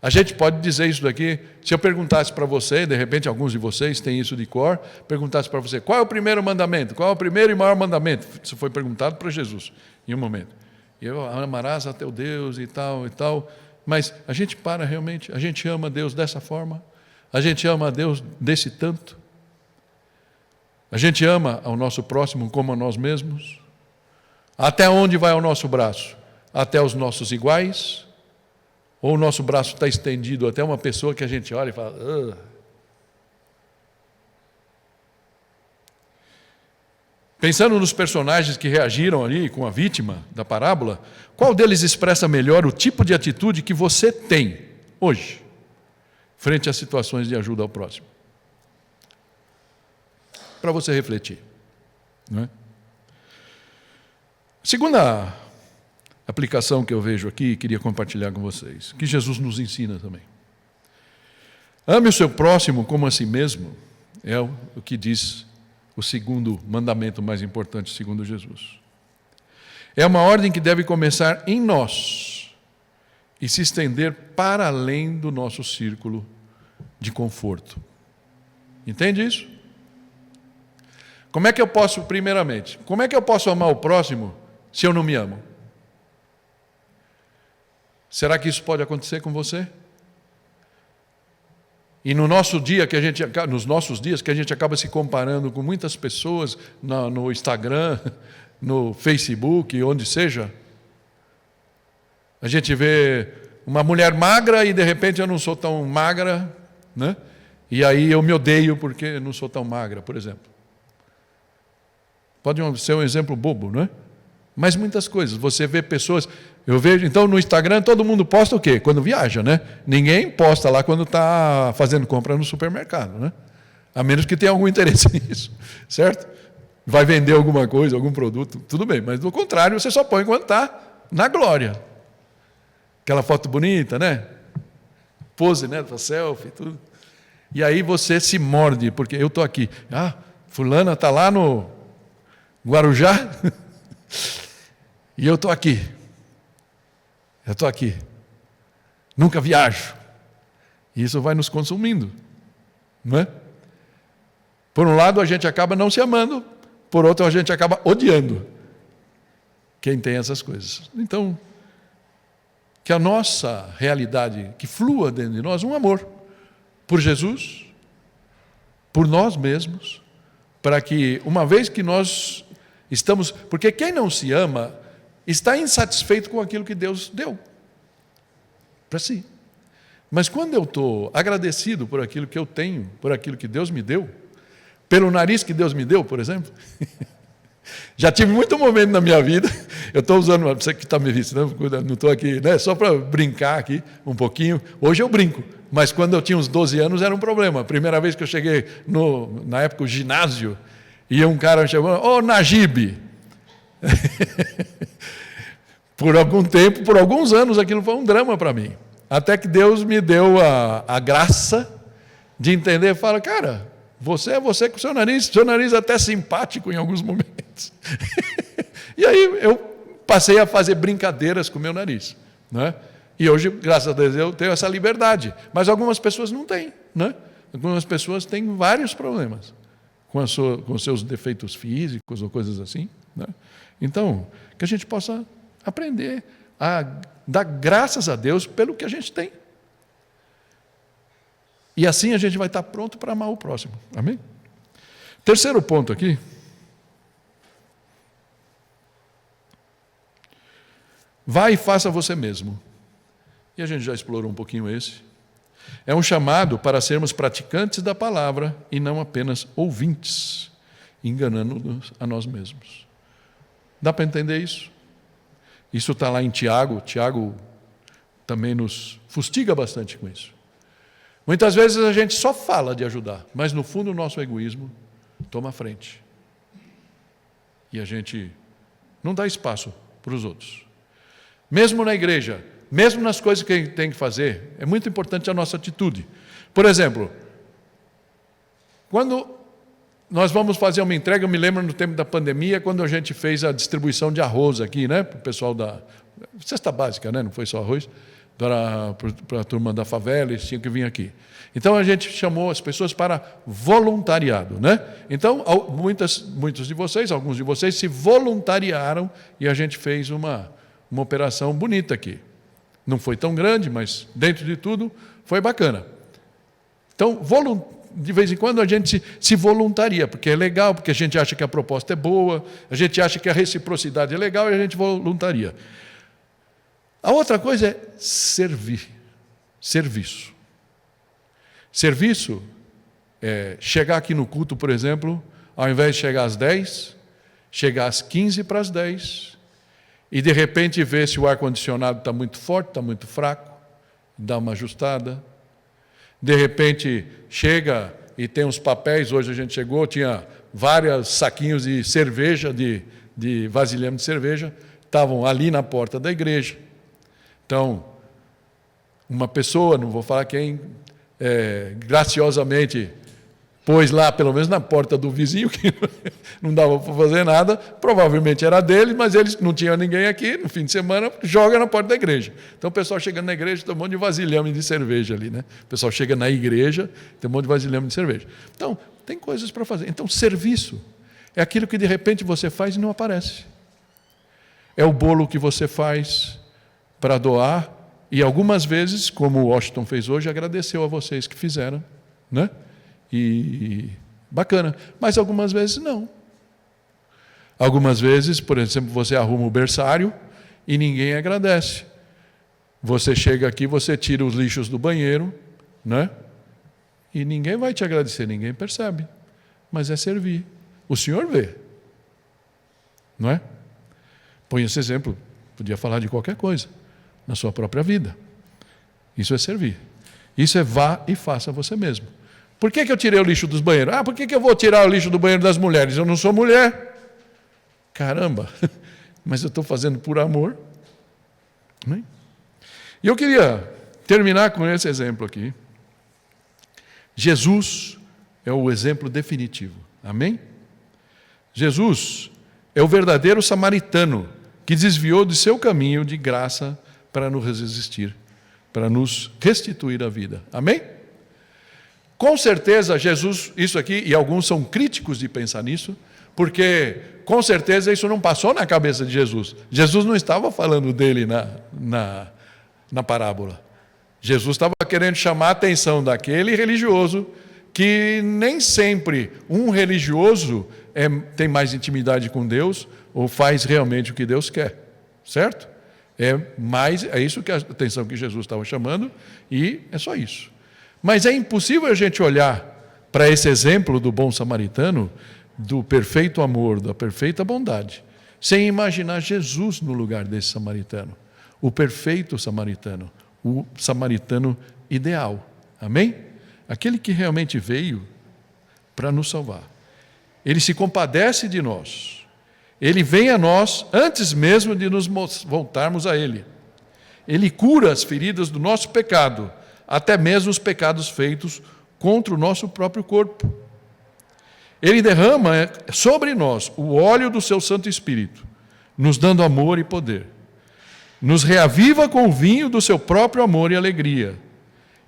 A gente pode dizer isso daqui, se eu perguntasse para você, de repente alguns de vocês têm isso de cor, perguntasse para você, qual é o primeiro mandamento? Qual é o primeiro e maior mandamento? Isso foi perguntado para Jesus, em um momento. E eu, amarás a teu Deus e tal, mas a gente para realmente, a gente ama a Deus dessa forma, a gente ama a Deus desse tanto, a gente ama ao nosso próximo como a nós mesmos. Até onde vai o nosso braço? Até os nossos iguais? Ou o nosso braço está estendido até uma pessoa que a gente olha e fala... Ugh. Pensando nos personagens que reagiram ali com a vítima da parábola, qual deles expressa melhor o tipo de atitude que você tem hoje, frente às situações de ajuda ao próximo? Para você refletir. Não é? Segunda aplicação que eu vejo aqui e queria compartilhar com vocês, que Jesus nos ensina também. Ame o seu próximo como a si mesmo, é o que diz o segundo mandamento mais importante, segundo Jesus. É uma ordem que deve começar em nós e se estender para além do nosso círculo de conforto. Entende isso? Como é que eu posso, primeiramente, como é que eu posso amar o próximo se eu não me amo? Será que isso pode acontecer com você? E no nosso dia nos nossos dias que a gente acaba se comparando com muitas pessoas no Instagram, no Facebook, onde seja, a gente vê uma mulher magra e de repente eu não sou tão magra, né? E aí eu me odeio porque eu não sou tão magra, por exemplo. Pode ser um exemplo bobo, não é? Mas muitas coisas. Você vê pessoas... Eu vejo, então, no Instagram, todo mundo posta o quê? Quando viaja, né? Ninguém posta lá quando está fazendo compra no supermercado, né? A menos que tenha algum interesse nisso, certo? Vai vender alguma coisa, algum produto, tudo bem. Mas, do contrário, você só põe quando está na glória. Aquela foto bonita, né? Pose, né? Para selfie, tudo. E aí você se morde, porque eu estou aqui. Ah, fulana está lá no Guarujá e eu estou aqui. Eu estou aqui. Nunca viajo. E isso vai nos consumindo. Não é? Por um lado, a gente acaba não se amando, por outro a gente acaba odiando quem tem essas coisas. Então, que a nossa realidade, que flua dentro de nós um amor por Jesus, por nós mesmos, para que, uma vez que nós estamos... Porque quem não se ama está insatisfeito com aquilo que Deus deu para si. Mas quando eu estou agradecido por aquilo que eu tenho, por aquilo que Deus me deu, pelo nariz que Deus me deu, por exemplo... Já tive muito momento na minha vida, eu estou usando, você que está me vendo, não estou aqui, né, só para brincar aqui um pouquinho. Hoje eu brinco, mas quando eu tinha uns 12 anos era um problema. A primeira vez que eu cheguei, na época, o ginásio, e um cara chegou, ô Najib. Por algum tempo, por alguns anos, aquilo foi um drama para mim. Até que Deus me deu a graça de entender, fala, cara, você é você com o seu nariz até simpático em alguns momentos. E aí eu passei a fazer brincadeiras com o meu nariz, né? E hoje, graças a Deus, eu tenho essa liberdade. Mas algumas pessoas não têm, né? Algumas pessoas têm vários problemas com os seus defeitos físicos ou coisas assim, né? Então, que a gente possa aprender a dar graças a Deus pelo que a gente tem. E assim a gente vai estar pronto para amar o próximo. Amém? Terceiro ponto aqui. Vai e faça você mesmo. E a gente já explorou um pouquinho esse. É um chamado para sermos praticantes da palavra e não apenas ouvintes, enganando-nos a nós mesmos. Dá para entender isso? Isso está lá em Tiago. Tiago também nos fustiga bastante com isso. Muitas vezes a gente só fala de ajudar, mas no fundo o nosso egoísmo toma a frente. E a gente não dá espaço para os outros. Mesmo na igreja, mesmo nas coisas que a gente tem que fazer, é muito importante a nossa atitude. Por exemplo, quando nós vamos fazer uma entrega, eu me lembro no tempo da pandemia, quando a gente fez a distribuição de arroz aqui, né, para o pessoal da cesta básica, né, não foi só arroz, para a turma da favela, eles tinham que vir aqui. Então a gente chamou as pessoas para voluntariado, né? Então muitos de vocês, alguns de vocês se voluntariaram e a gente fez uma operação bonita aqui. Não foi tão grande, mas dentro de tudo foi bacana. Então, de vez em quando a gente se voluntaria, porque é legal, porque a gente acha que a proposta é boa, a gente acha que a reciprocidade é legal e a gente voluntaria. A outra coisa é serviço. Serviço é chegar aqui no culto, por exemplo, ao invés de chegar às 10, chegar às 15 para as 10, e de repente ver se o ar-condicionado está muito forte, está muito fraco, dá uma ajustada. De repente chega e tem uns papéis, hoje a gente chegou, tinha vários saquinhos de cerveja, de vasilhame de cerveja, estavam ali na porta da igreja. Então, uma pessoa, não vou falar quem, graciosamente pôs lá, pelo menos na porta do vizinho, que não dava para fazer nada, provavelmente era dele, mas eles não tinham ninguém aqui, no fim de semana, joga na porta da igreja. Então o pessoal chegando na igreja, tem um monte de vasilhame de cerveja ali, né? O pessoal chega na igreja, tem um monte de vasilhame de cerveja. Então, tem coisas para fazer. Então, serviço é aquilo que de repente você faz e não aparece. É o bolo que você faz para doar, e algumas vezes, como o Washington fez hoje, agradeceu a vocês que fizeram, né? E bacana, mas algumas vezes não. Algumas vezes, por exemplo, você arruma o berçário e ninguém agradece. Você chega aqui, você tira os lixos do banheiro, né? E ninguém vai te agradecer, ninguém percebe. Mas é servir. O Senhor vê, não é? Põe esse exemplo, podia falar de qualquer coisa na sua própria vida. Isso é servir. Isso é vá e faça você mesmo. Por que eu tirei o lixo dos banheiros? Por que eu vou tirar o lixo do banheiro das mulheres? Eu não sou mulher. Caramba, mas eu estou fazendo por amor. E eu queria terminar com esse exemplo aqui. Jesus é o exemplo definitivo. Amém? Jesus é o verdadeiro samaritano que desviou de seu caminho de graça para nos resistir, para nos restituir a vida. Amém? Com certeza, Jesus, isso aqui, e alguns são críticos de pensar nisso, porque com certeza isso não passou na cabeça de Jesus. Jesus não estava falando dele na parábola. Jesus estava querendo chamar a atenção daquele religioso, que nem sempre um religioso tem mais intimidade com Deus ou faz realmente o que Deus quer, certo? É isso que a atenção que Jesus estava chamando, e é só isso. Mas é impossível a gente olhar para esse exemplo do bom samaritano, do perfeito amor, da perfeita bondade, sem imaginar Jesus no lugar desse samaritano, o perfeito samaritano, o samaritano ideal. Amém? Aquele que realmente veio para nos salvar. Ele se compadece de nós. Ele vem a nós antes mesmo de nos voltarmos a Ele. Ele cura as feridas do nosso pecado, até mesmo os pecados feitos contra o nosso próprio corpo. Ele derrama sobre nós o óleo do seu Santo Espírito, nos dando amor e poder. Nos reaviva com o vinho do seu próprio amor e alegria.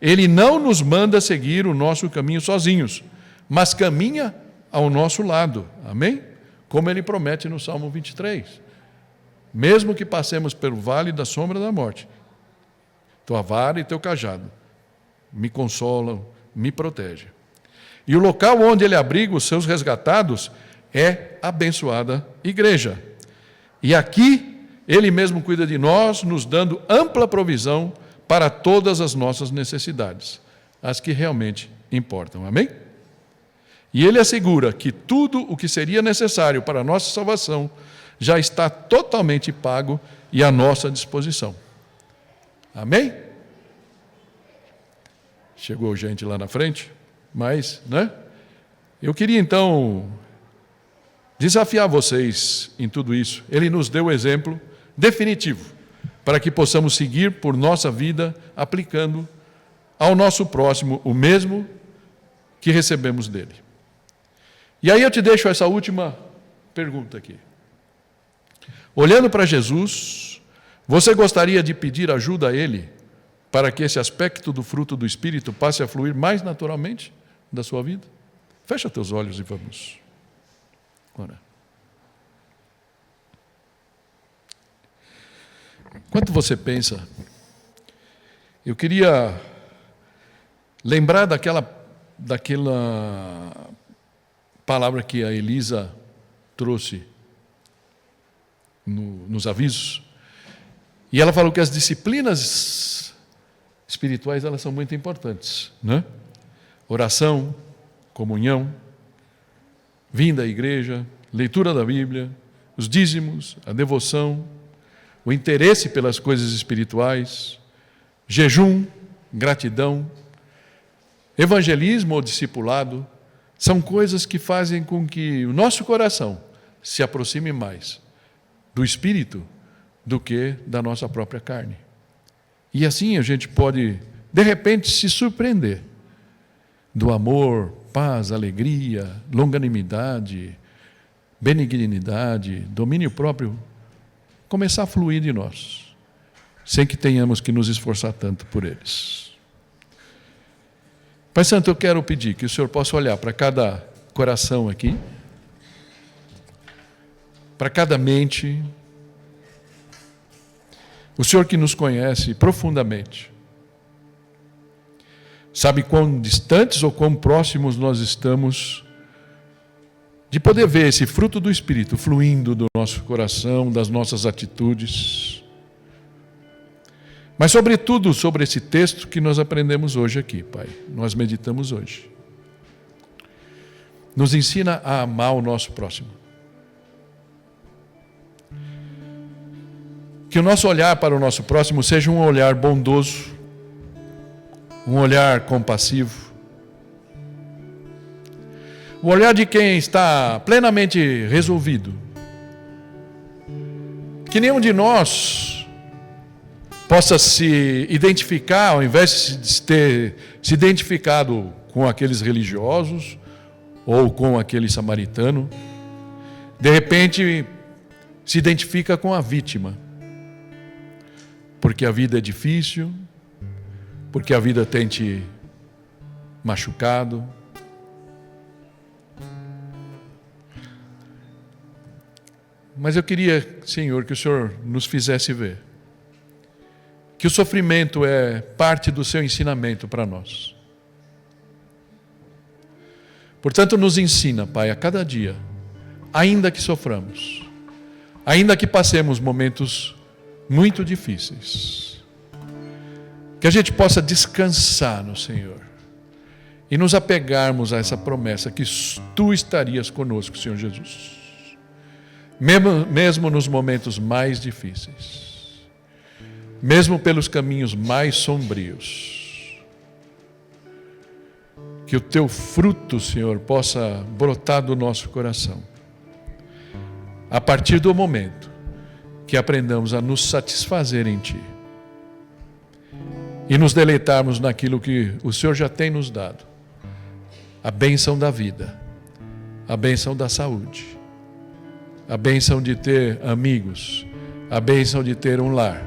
Ele não nos manda seguir o nosso caminho sozinhos, mas caminha ao nosso lado. Amém? Como ele promete no Salmo 23. Mesmo que passemos pelo vale da sombra da morte, tua vara e teu cajado me consolam, me protegem. E o local onde ele abriga os seus resgatados é a abençoada igreja. E aqui ele mesmo cuida de nós, nos dando ampla provisão para todas as nossas necessidades, as que realmente importam. Amém? E ele assegura que tudo o que seria necessário para a nossa salvação já está totalmente pago e à nossa disposição. Amém? Chegou gente lá na frente, mas, eu queria então desafiar vocês em tudo isso. Ele nos deu o exemplo definitivo para que possamos seguir por nossa vida aplicando ao nosso próximo o mesmo que recebemos dele. E aí eu te deixo essa última pergunta aqui. Olhando para Jesus, você gostaria de pedir ajuda a Ele para que esse aspecto do fruto do Espírito passe a fluir mais naturalmente da sua vida? Fecha teus olhos e vamos orar. Enquanto você pensa, eu queria lembrar daquela palavra que a Elisa trouxe nos avisos. E ela falou que as disciplinas espirituais, elas são muito importantes, Oração, comunhão, vinda à igreja, leitura da Bíblia, os dízimos, a devoção, o interesse pelas coisas espirituais, jejum, gratidão, evangelismo ou discipulado, são coisas que fazem com que o nosso coração se aproxime mais do Espírito do que da nossa própria carne. E assim a gente pode, de repente, se surpreender do amor, paz, alegria, longanimidade, benignidade, domínio próprio, começar a fluir de nós, sem que tenhamos que nos esforçar tanto por eles. Pai Santo, eu quero pedir que o Senhor possa olhar para cada coração aqui, para cada mente. O Senhor que nos conhece profundamente, sabe quão distantes ou quão próximos nós estamos de poder ver esse fruto do Espírito fluindo do nosso coração, das nossas atitudes. Mas, sobretudo, sobre esse texto que nós aprendemos hoje aqui, Pai, nós meditamos hoje. Nos ensina a amar o nosso próximo. Que o nosso olhar para o nosso próximo seja um olhar bondoso, um olhar compassivo, o olhar de quem está plenamente resolvido. Que nenhum de nós possa se identificar, ao invés de ter se identificado com aqueles religiosos ou com aquele samaritano, de repente se identifica com a vítima. Porque a vida é difícil, porque a vida tem te machucado. Mas eu queria, Senhor, que o Senhor nos fizesse ver que o sofrimento é parte do seu ensinamento para nós. Portanto, nos ensina, Pai, a cada dia, ainda que soframos, ainda que passemos momentos muito difíceis, que a gente possa descansar no Senhor e nos apegarmos a essa promessa que Tu estarias conosco, Senhor Jesus, mesmo nos momentos mais difíceis, mesmo pelos caminhos mais sombrios. Que o Teu fruto, Senhor, possa brotar do nosso coração, a partir do momento que aprendamos a nos satisfazer em Ti e nos deleitarmos naquilo que o Senhor já tem nos dado, a bênção da vida, a bênção da saúde, a bênção de ter amigos, a bênção de ter um lar,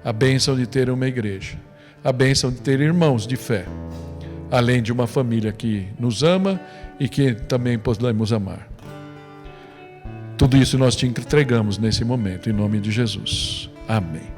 a bênção de ter uma igreja, a bênção de ter irmãos de fé, além de uma família que nos ama e que também podemos amar. Tudo isso nós te entregamos nesse momento, em nome de Jesus. Amém.